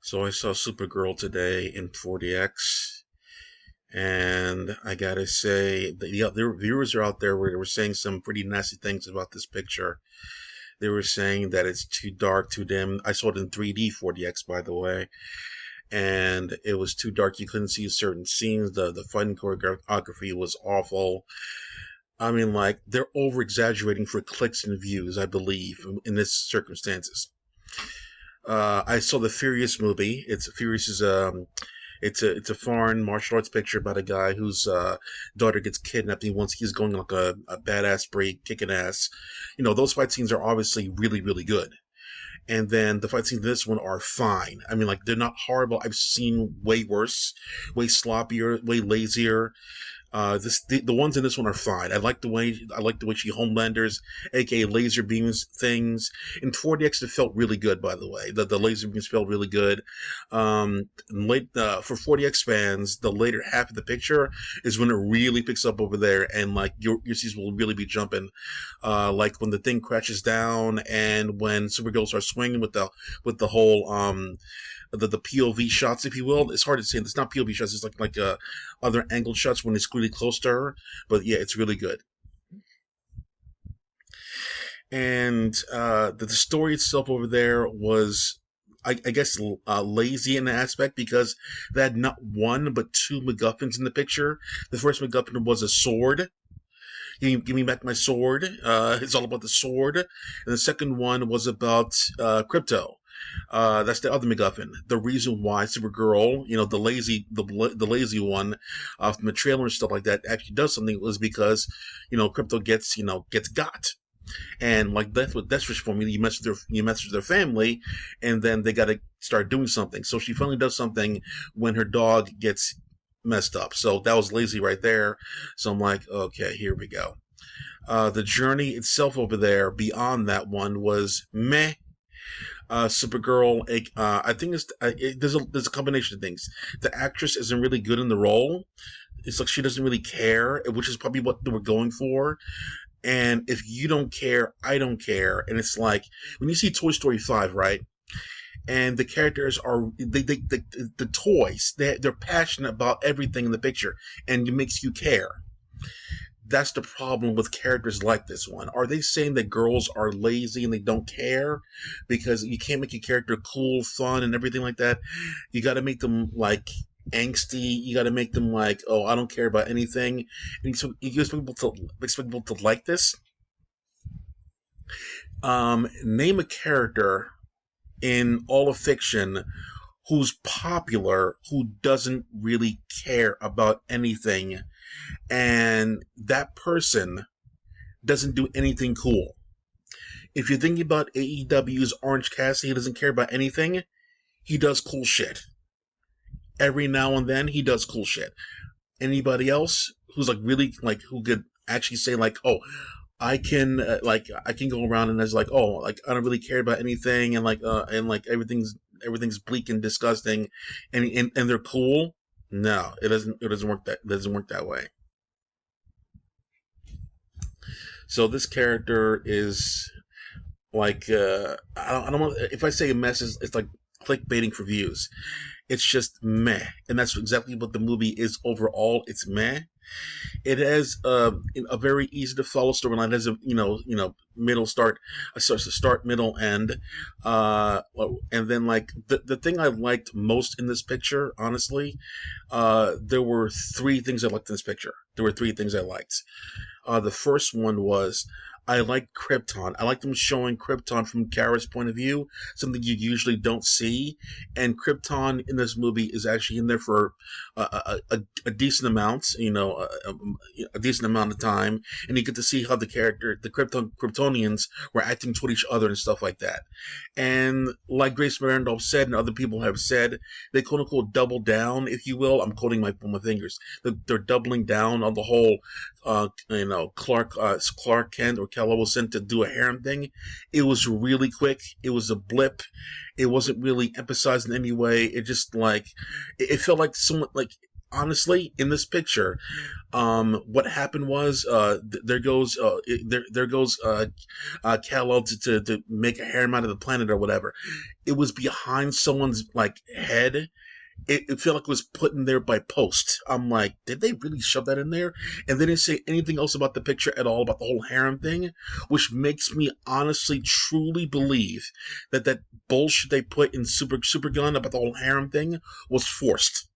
So I saw Supergirl today in 4DX, and I gotta say, the viewers are out there where they were saying some pretty nasty things about this picture. They were saying that it's too dark, too dim. I saw it in 3D 4DX, by the way, and it was too dark. You couldn't see certain scenes. The fighting choreography was awful. I mean, like, they're over exaggerating for clicks and views, I believe, in this circumstances. I saw the Furious movie. It's a foreign martial arts picture about a guy whose daughter gets kidnapped. And he's going like a badass spree, kicking ass. You know, those fight scenes are obviously really, really good. And then the fight scenes in this one are fine. I mean, like, they're not horrible. I've seen way worse, way sloppier, way lazier. The ones in this one are fine. I like the way she homelanders, aka laser beams things. In 4DX, it felt really good. By the way, the laser beams felt really good. For 4DX fans, the later half of the picture is when it really picks up over there, and like your seats will really be jumping. Like when the thing crashes down, and when Supergirl starts swinging with the whole the POV shots, if you will. It's hard to say. It's not POV shots. It's like other angled shots when it's really close to her. But yeah, it's really good. And the story itself over there was, I guess, lazy in an aspect because they had not one but two MacGuffins in the picture. The first MacGuffin was a sword. Give me back my sword. It's all about the sword. And the second one was about crypto. That's the other MacGuffin. The reason why Supergirl, the lazy one, from the trailer and stuff like that, actually does something was because, crypto gets got. And like that's what Death's formula, you mess with their family, and then they got to start doing something. So she finally does something when her dog gets messed up. So that was lazy right there. So I'm like, okay, here we go. The journey itself over there beyond that one was meh. Supergirl, I think there's a combination of things. The actress isn't really good in the role. It's like she doesn't really care, which is probably what they were going for. And if you don't care, I don't care. And it's like when you see Toy Story 5, right? And the characters are the toys. They're passionate about everything in the picture, and it makes you care. That's the problem with characters like this one. Are they saying that girls are lazy and they don't care? Because you can't make your character cool, fun, and everything like that. You got to make them like angsty. You got to make them like, oh, I don't care about anything. And so you expect people to like this. Name a character in all of fiction who's popular, who doesn't really care about anything, and that person doesn't do anything cool. If you're thinking about AEW's Orange Cassidy, he doesn't care about anything. He does cool shit. Every now and then, he does cool shit. Anybody else who's like really like who could actually say like, oh, I can go around and it's like, oh, like I don't really care about anything, and like everything's bleak and disgusting, and they're cool. No, it doesn't work that way. So this character is like I don't know if I say a mess, it's like clickbaiting for views. It's just meh, and that's exactly what the movie is overall. It's meh. It has a very easy to follow storyline. It has middle start, start, middle, end, and then like the thing I liked most in this picture, honestly, there were three things I liked in this picture. There were three things I liked. The first one was I liked Krypton. I like them showing Krypton from Kara's point of view, something you usually don't see. And Krypton in this movie is actually in there for a decent amount, a decent amount of time, and you get to see how the Kryptonians were acting toward each other and stuff like that. And like Grace Randolph said, and other people have said, they quote unquote double down, if you will. I'm quoting my fingers. They're doubling down on the whole, Clark Kent or Kal-El was sent to do a harem thing. It was really quick. It was a blip. It wasn't really emphasized in any way. It just like it felt like someone like honestly, in this picture, what happened was, there goes Kal-El to make a harem out of the planet or whatever. It was behind someone's like head. It felt like it was put in there by post. I'm like, did they really shove that in there? And they didn't say anything else about the picture at all, about the whole harem thing, which makes me honestly, truly believe that that bullshit they put in Supergun about the whole harem thing was forced.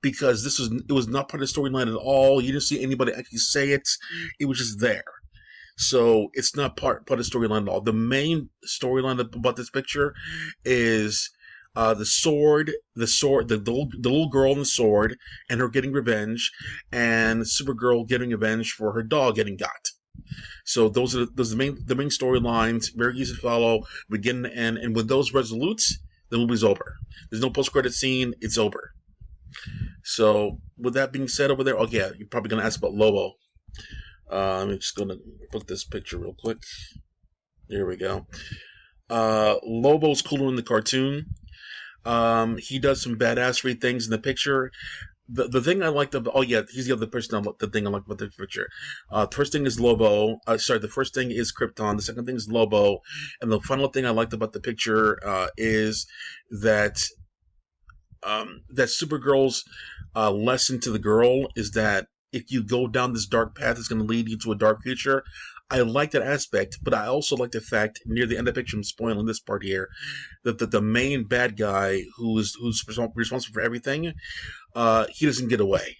Because it was not part of the storyline at all. You didn't see anybody actually say it. It was just there. So it's not part of the storyline at all. The main storyline about this picture is the little girl and the sword, and her getting revenge, and Supergirl getting revenge for her dog getting got. So those are the main storylines. Very easy to follow, begin to end, and with those resolutes, the movie's over. There's no post credit scene. It's over. So with that being said, over there, oh yeah, you're probably gonna ask about Lobo. I'm just gonna put this picture real quick. There we go. Lobo's cooler in the cartoon. He does some badassery things in the picture. The thing I liked about, oh yeah, he's the other person. The thing I like about the picture. First thing is Lobo. The first thing is Krypton. The second thing is Lobo, and the final thing I liked about the picture is that that Supergirl's lesson to the girl is that if you go down this dark path, it's going to lead you to a dark future. I like that aspect, but I also like the fact, near the end of the picture, I'm spoiling this part here, that the main bad guy who's responsible for everything, he doesn't get away.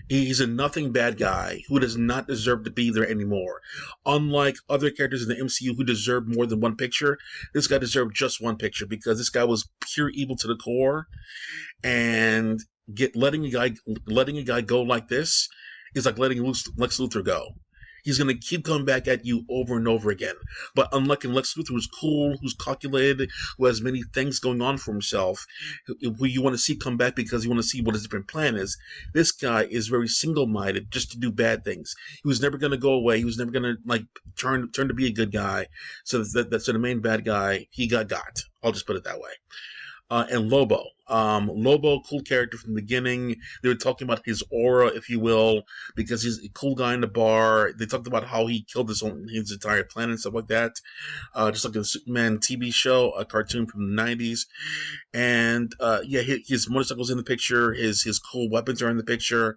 He's a nothing bad guy who does not deserve to be there anymore. Unlike other characters in the MCU who deserve more than one picture, this guy deserved just one picture because this guy was pure evil to the core, and letting a guy go like this is like letting Lex Luthor go. He's going to keep coming back at you over and over again. But unlike in Lex Luthor, who's cool, who's calculated, who has many things going on for himself, who you want to see come back because you want to see what his different plan is, this guy is very single-minded just to do bad things. He was never going to go away. He was never going to turn to be a good guy. So that's the main bad guy. He got. I'll just put it that way. And Lobo. Lobo, cool character from the beginning. They were talking about his aura, if you will, because he's a cool guy in the bar. They talked about how he killed his entire planet and stuff like that. Just like a Superman TV show, a cartoon from the 90s. And his motorcycle's in the picture. His cool weapons are in the picture.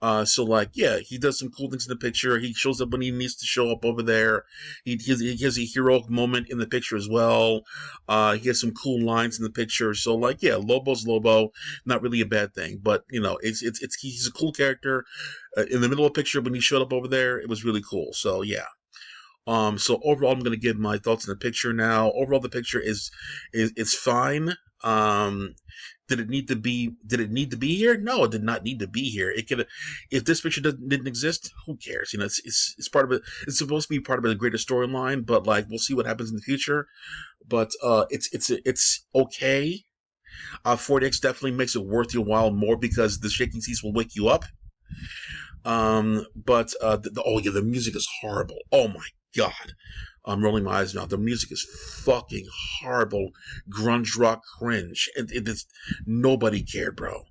He does some cool things in the picture. He shows up when he needs to show up over there. He has a heroic moment in the picture as well. He has some cool lines in the picture. So Lobo's Lobo, not really a bad thing, but he's a cool character. In the middle of the picture when he showed up over there, it was really cool. So yeah. So overall, I'm going to give my thoughts on the picture now. Overall, the picture is fine. Did it need to be here? No, it did not need to be here. It could, if this picture didn't exist, who cares? It's part of it. It's supposed to be part of a greater storyline, but we'll see what happens in the future. But it's okay. 4DX definitely makes it worth your while more because the shaking seats will wake you up. The music is horrible. Oh my god. I'm rolling my eyes now. The music is fucking horrible. Grunge rock cringe. Nobody cared, bro.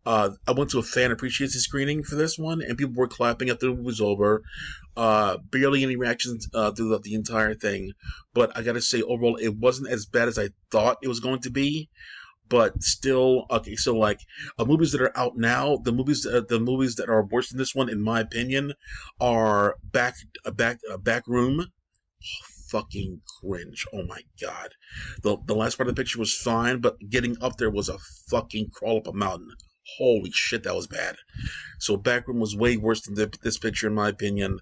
I went to a fan appreciation screening for this one, and people were clapping after the movie was over. Barely any reactions throughout the entire thing. But I gotta say, overall, it wasn't as bad as I thought it was going to be. But still, okay. So movies that are out now, the movies that are worse than this one, in my opinion, are Back Room. Fucking cringe. Oh my god. The last part of the picture was fine, but getting up there was a fucking crawl up a mountain. Holy shit, that was bad. So Backroom was way worse than this picture, in my opinion.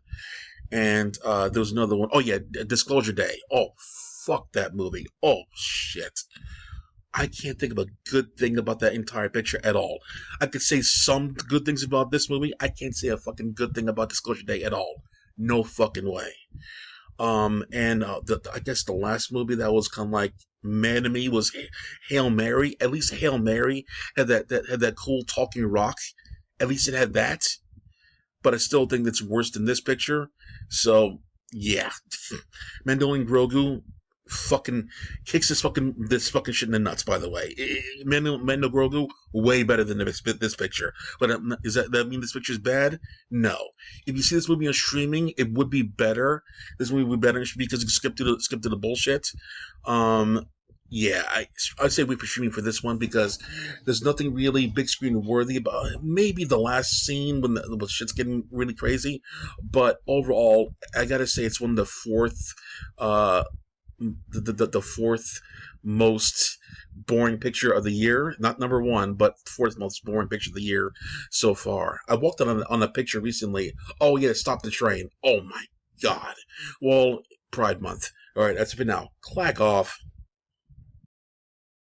And there was another one. Oh yeah, Disclosure Day. Oh, fuck that movie. Oh shit. I can't think of a good thing about that entire picture at all. I could say some good things about this movie. I can't say a fucking good thing about Disclosure Day at all. No fucking way. I guess the last movie that was kind of like meh to me was Hail Mary. At least Hail Mary had that cool talking rock. At least it had that. But I still think that's worse than this picture. So yeah, Mandalorian Grogu. fucking kicks this fucking shit in the nuts. By the way, Mendo Grogu way better than this picture. But is that mean this picture is bad? No. If you see this movie on streaming, it would be better. This movie would be better because you skip to the bullshit. Yeah, I'd say wait for streaming for this one because there's nothing really big screen worthy about it. Maybe the last scene when the shit's getting really crazy, but overall, I gotta say it's one of the the fourth most boring picture of the year. Not number one, but fourth most boring picture of the year so far. I walked on a picture recently. Oh yeah, stop the train. Oh my god. Well, Pride Month. All right, that's it for now. Clack off.